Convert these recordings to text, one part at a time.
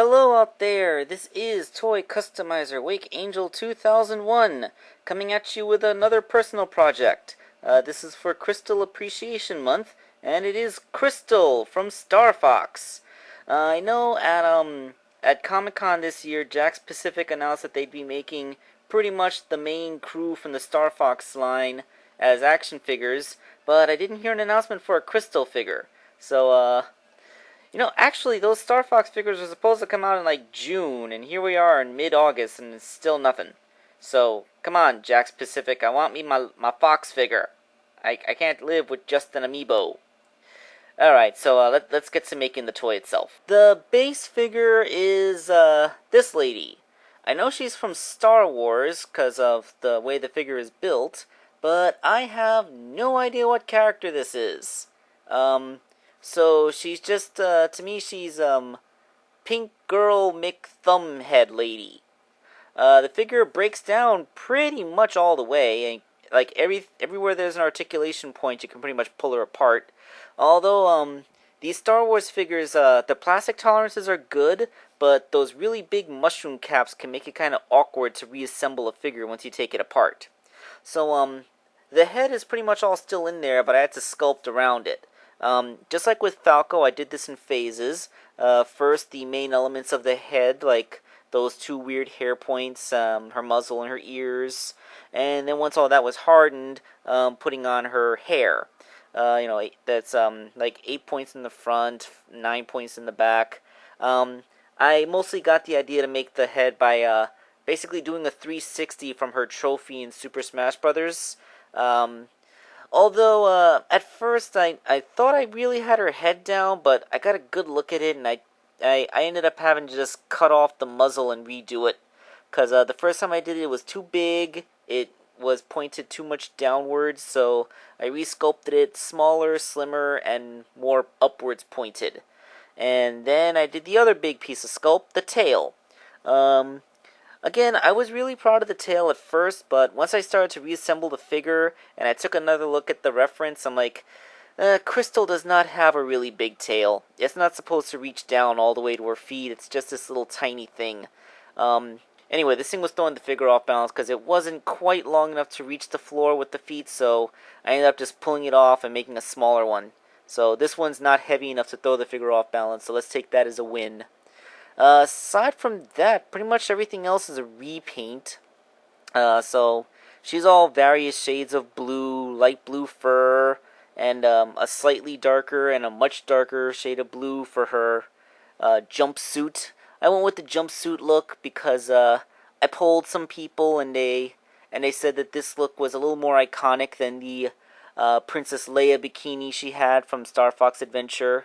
Hello out there, this is Toy Customizer Wakeangel2K1 coming at you with another personal project. This is for Krystal Appreciation Month, and it is Krystal from Star Fox. I know at Comic-Con this year, Jakks Pacific announced that they'd be making pretty much the main crew from the Star Fox line as action figures, but I didn't hear an announcement for a Krystal figure. So, actually, those Star Fox figures were supposed to come out in like June, and here we are in mid-August, and it's still nothing. So, come on, Jakks Pacific, I want me my Fox figure. I can't live with just an amiibo. Alright, so let's get to making the toy itself. The base figure is this lady. I know she's from Star Wars because of the way the figure is built, but I have no idea what character this is. So she's just, to me, she's, Pink Girl McThumbhead Lady. The figure breaks down pretty much all the way, and, like, everywhere there's an articulation point, you can pretty much pull her apart. Although, these Star Wars figures, the plastic tolerances are good, but those really big mushroom caps can make it kind of awkward to reassemble a figure once you take it apart. So, the head is pretty much all still in there, but I had to sculpt around it. Just like with Falco, I did this in phases. First, the main elements of the head, like those two weird hair points, her muzzle and her ears. And then once all that was hardened, putting on her hair. That's like 8 points in the front, 9 points in the back. I mostly got the idea to make the head by basically doing a 360 from her trophy in Super Smash Bros. Although, at first, I thought I really had her head down, but I got a good look at it, and I ended up having to just cut off the muzzle and redo it. Because the first time I did it, it was too big, it was pointed too much downwards, so I resculpted it smaller, slimmer, and more upwards pointed. And then I did the other big piece of sculpt, the tail. Again, I was really proud of the tail at first, but once I started to reassemble the figure, and I took another look at the reference, I'm like, Krystal does not have a really big tail. It's not supposed to reach down all the way to her feet, it's just this little tiny thing. Anyway, this thing was throwing the figure off balance because it wasn't quite long enough to reach the floor with the feet, so I ended up just pulling it off and making a smaller one. So this one's not heavy enough to throw the figure off balance, so let's take that as a win. Aside from that, pretty much everything else is a repaint. So she's all various shades of blue, light blue fur, and a slightly darker and a much darker shade of blue for her jumpsuit. I went with the jumpsuit look because I polled some people and they said that this look was a little more iconic than the Princess Leia bikini she had from Star Fox Adventure.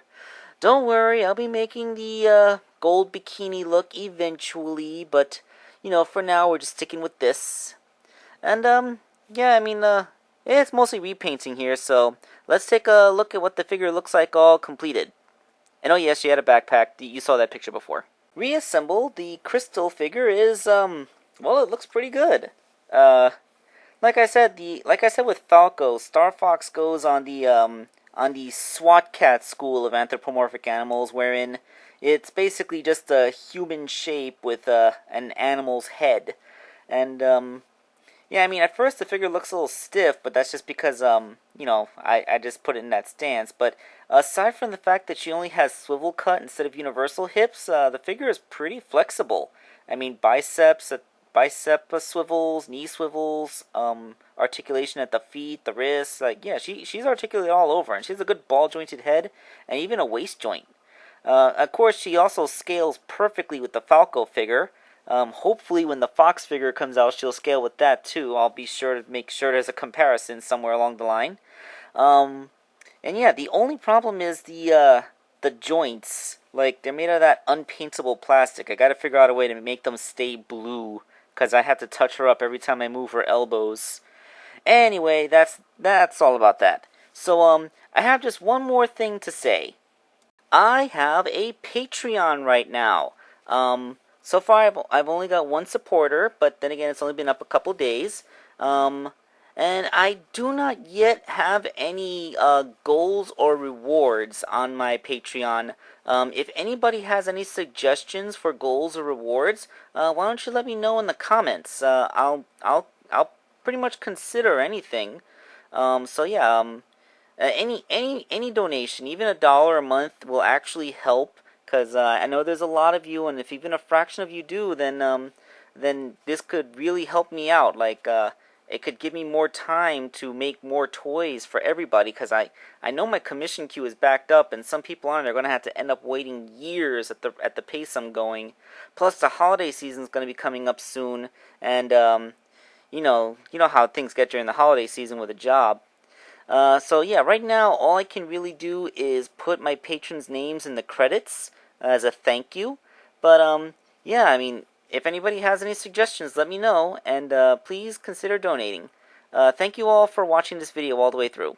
Don't worry, I'll be making the gold bikini look eventually, but, for now we're just sticking with this. And, it's mostly repainting here, so let's take a look at what the figure looks like all completed. And oh yes, she had a backpack, you saw that picture before. Reassembled, the Krystal figure is, well, it looks pretty good. Like I said with Falco, Star Fox goes on the SWAT cat school of anthropomorphic animals, wherein it's basically just a human shape with an animal's head. And, at first the figure looks a little stiff, but that's just because, I just put it in that stance. But aside from the fact that she only has swivel cut instead of universal hips, the figure is pretty flexible. Bicep swivels, knee swivels, articulation at the feet, the wrists, she's articulated all over, and she has a good ball-jointed head, and even a waist joint. Of course, she also scales perfectly with the Falco figure. Hopefully when the Fox figure comes out, she'll scale with that too. I'll be sure to make sure there's a comparison somewhere along the line. The only problem is the joints. Like, they're made of that unpaintable plastic. I gotta figure out a way to make them stay blue, because I have to touch her up every time I move her elbows. Anyway, that's all about that. So, I have just one more thing to say. I have a Patreon right now. So far I've only got one supporter, but then again it's only been up a couple days. And I do not yet have any goals or rewards on my Patreon. If anybody has any suggestions for goals or rewards, why don't you let me know in the comments? I'll pretty much consider anything. So yeah, any donation, even $1 a month, will actually help. Cause I know there's a lot of you, and if even a fraction of you do, then this could really help me out. Like it could give me more time to make more toys for everybody. Cause I know my commission queue is backed up, and some people on it are gonna have to end up waiting years at the pace I'm going. Plus the holiday season is gonna be coming up soon, and you know how things get during the holiday season with a job. So yeah, right now all I can really do is put my patrons' names in the credits as a thank you. But yeah, I mean, if anybody has any suggestions, let me know, and please consider donating. Thank you all for watching this video all the way through.